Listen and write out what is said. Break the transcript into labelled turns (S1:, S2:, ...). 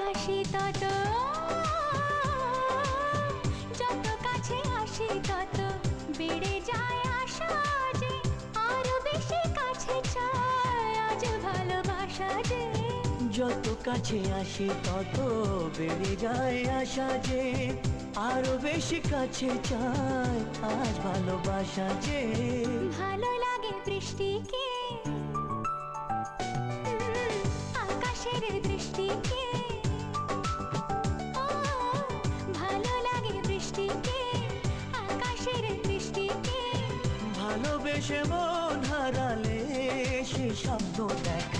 S1: আসি তত, যত কাছে আসি তত বেড়ে যায় আশা যে আরো বেশি কাছে চাই আজ ভালোবাসা যে।
S2: যত কাছে আসি তত বেড়ে যায় আশা যে আরো বেশি কাছে চাই আজ ভালোবাসা যে।
S1: ভালো লাগে বৃষ্টিকে, আকাশের দৃষ্টিকে, ও ভালো লাগে বৃষ্টিকে, আকাশের দৃষ্টিকে।
S2: ভালোবেসে মন হারালে সে শব্দ দেখ